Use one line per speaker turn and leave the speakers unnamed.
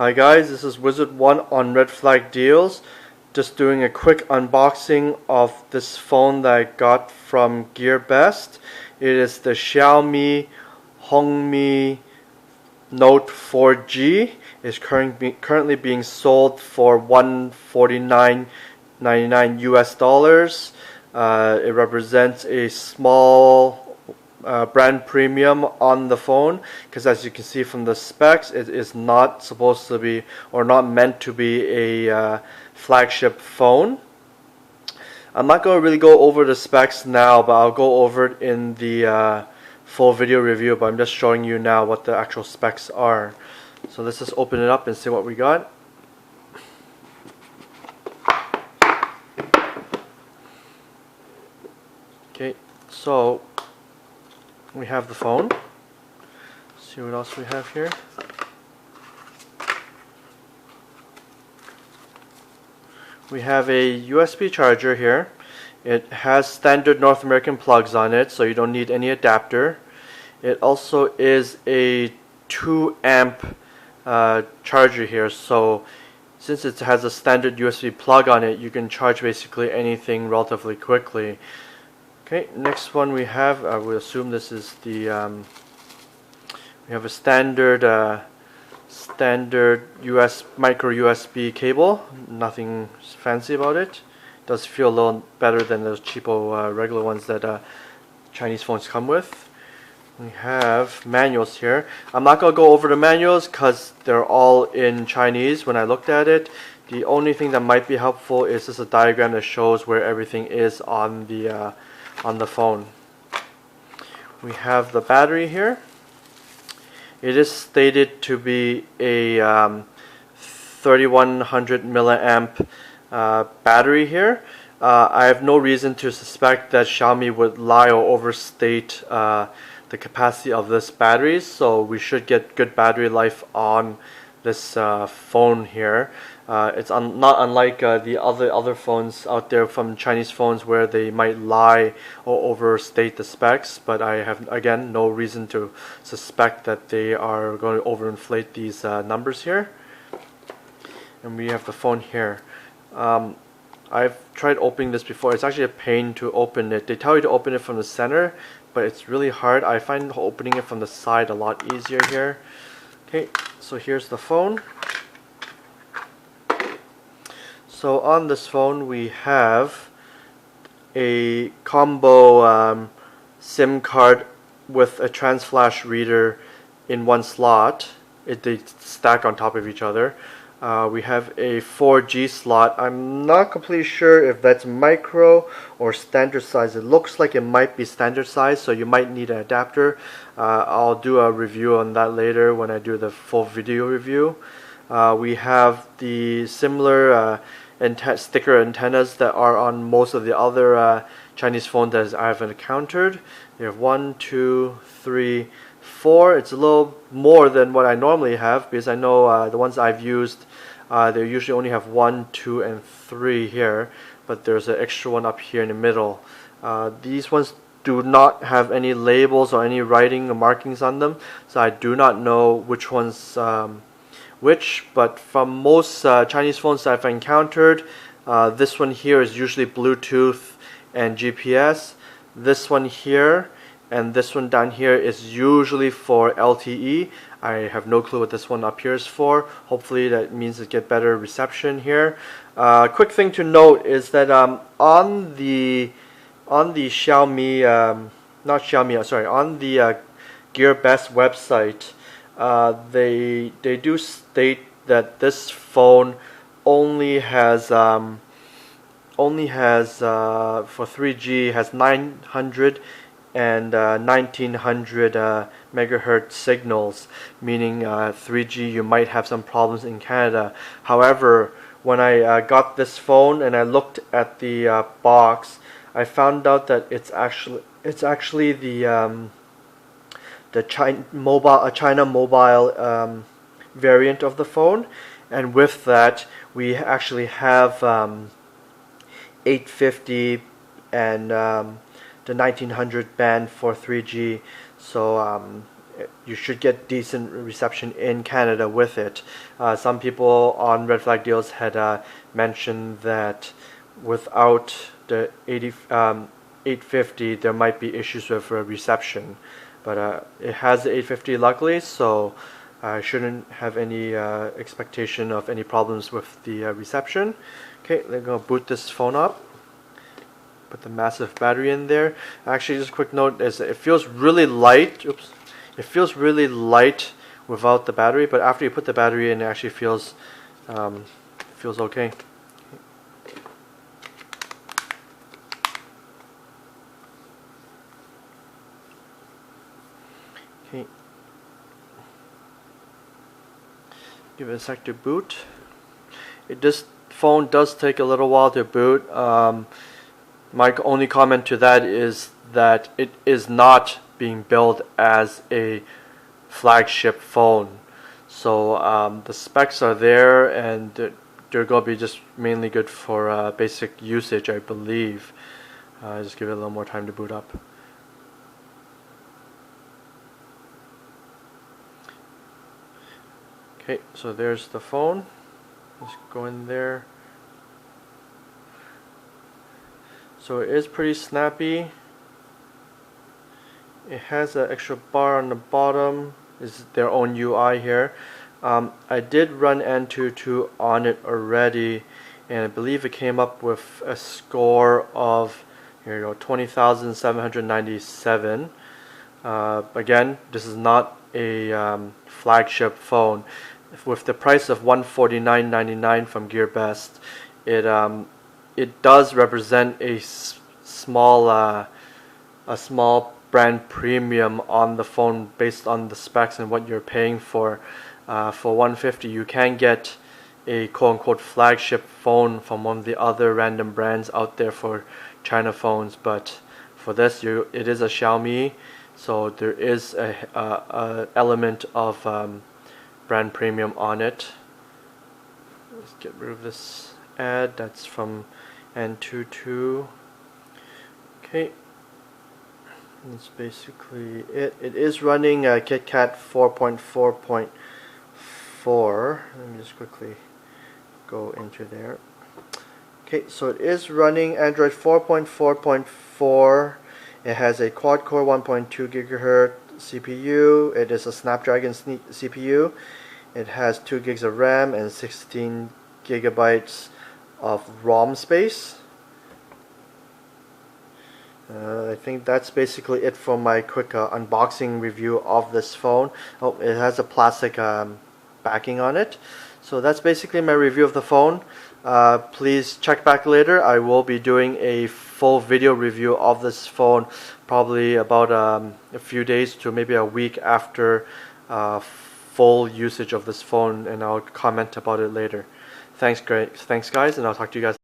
Hi guys, this is Wizard1 on Red Flag Deals. Just doing a quick unboxing of this phone that I got from Gearbest. It is the Xiaomi Hongmi Note 4G. It's currently being sold for $149.99 US dollars. It represents a small brand premium on the phone, because as you can see from the specs, it is not supposed to be or not meant to be a flagship phone. I'm not going to really go over the specs now, but I'll go over it in the full video review, but I'm just showing you now what the actual specs are. So let's just open it up and see what we got. Okay, so we have the phone. Let's see what else we have here. We have a USB charger here. It has standard North American plugs on it, so you don't need any adapter. It also is a 2 amp charger here, so since it has a standard USB plug on it, you can charge basically anything relatively quickly. Okay, next one we have, I would assume this is the, we have a standard micro USB cable. Nothing fancy about it. Does feel a little better than those cheapo regular ones that Chinese phones come with. We have manuals here. I'm not going to go over the manuals because they're all in Chinese when I looked at it. The only thing that might be helpful is just a diagram that shows where everything is on the phone. We have the battery here. It is stated to be a 3100 milliamp battery here. I have no reason to suspect that Xiaomi would lie or overstate the capacity of this battery, so we should get good battery life on this phone here. It's not unlike the other phones out there from Chinese phones where they might lie or overstate the specs, but I have again no reason to suspect that they are going to overinflate these numbers here. And we have the phone here. I've tried opening this before. It's actually a pain to open it. They tell you to open it from the center, but it's really hard. I find opening it from the side a lot easier here. Okay, so here's the phone. So on this phone we have a combo SIM card with a trans flash reader in one slot. They stack on top of each other. We have a 4G slot. I'm not completely sure if that's micro or standard size. It looks like it might be standard size, so you might need an adapter. I'll do a review on that later when I do the full video review. We have the similar sticker antennas that are on most of the other Chinese phones that I've encountered. You have 1, 2, 3, 4. It's a little more than what I normally have, because I know the ones I've used, they usually only have 1, 2, and 3 here, but there's an extra one up here in the middle. These ones do not have any labels or any writing or markings on them, so I do not know which one's which, but from most Chinese phones that I've encountered, this one here is usually Bluetooth and GPS. This one here and this one down here is usually for LTE. I have no clue what this one up here is for. Hopefully that means it get better reception here. Quick thing to note is that on the Xiaomi, on the Gearbest website, they do state that this phone only has for 3G has 900 and 1900 megahertz signals, meaning 3G you might have some problems in Canada. However, when I got this phone and I looked at the box, I found out that it's actually the China mobile variant of the phone, and with that we actually have 850 and the 1900 band for 3G. So you should get decent reception in Canada with it. Some people on Red Flag Deals had mentioned that without the 850 there might be issues with reception, but it has the 850 luckily, so I shouldn't have any expectation of any problems with the reception. Okay, we're going to boot this phone up. Put the massive battery in there. Actually, just a quick note is it feels really light. Oops. It feels really light without the battery, but after you put the battery in, it actually feels okay. Okay. Give it a sec to boot. This phone does take a little while to boot. My only comment to that is that it is not being built as a flagship phone. So the specs are there, and they're going to be just mainly good for basic usage, I believe. Just give it a little more time to boot up. Okay, so there's the phone. Let's go in there. So it is pretty snappy. It has an extra bar on the bottom. Is their own UI here. I did run Antutu on it already, and I believe it came up with a score of, here you go, 20,797. Again, this is not a flagship phone. With the price of $149.99 from Gearbest, it does represent a small brand premium on the phone based on the specs and what you're paying for. For $150, you can get a quote-unquote flagship phone from one of the other random brands out there for China phones, but for this, it is a Xiaomi, so there is a element of brand premium on it. Let's get rid of this ad. That's from Antutu. Okay, that's basically it. It is running KitKat 4.4.4. Let me just quickly go into there. Okay, so it is running Android 4.4.4. It has a quad-core 1.2 GHz CPU. It is a Snapdragon CPU. It has 2 gigs of RAM and 16 gigabytes of ROM space. I think that's basically it for my quick unboxing review of this phone. Oh, it has a plastic backing on it. So that's basically my review of the phone. Please check back later. I will be doing a full video review of this phone, probably about a few days to maybe a week after full usage of this phone, and I'll comment about it later. Thanks guys, and I'll talk to you guys.